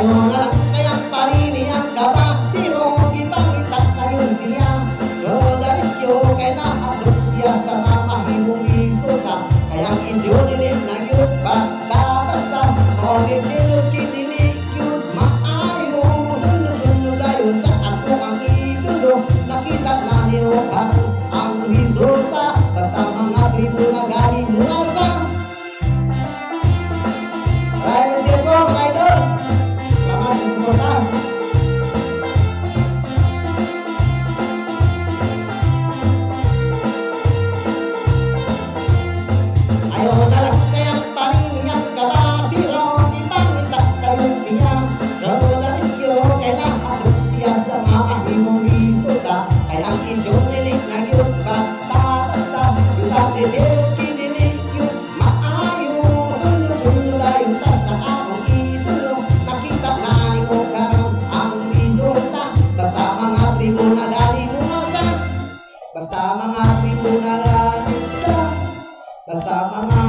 Ayaw na lang kayang paniniyang kapasiro, ipangitat na yun siya. Jodarisyo kay naatot siya sa mamahimong isuta. Kayang isyo nilim na yun basta-basta. Ngunit silog kinilig yun maayo. Sunod-sunod ayon sa ato ang idolo. Nakita na niyo kako ang resulta. Basta mga tribo na galing mula sa Maraming silpong, idols! Salamat sa suporta! Ayaw na lang kayang paniniyang kapasiro, ipangitat kayon siya. Jodarisyo kay naatot siya sa mamahimong isuta. Kayang isyo nilig na yun basta-basta. Yung sa titiro kinilig yun maayo. Sunod-sunod ayon ta sa akong idolo. Nakita na mo karon ang resulta. Basta mga tribo na galing umasan. Basta mga tribo na galing sa. Basta mga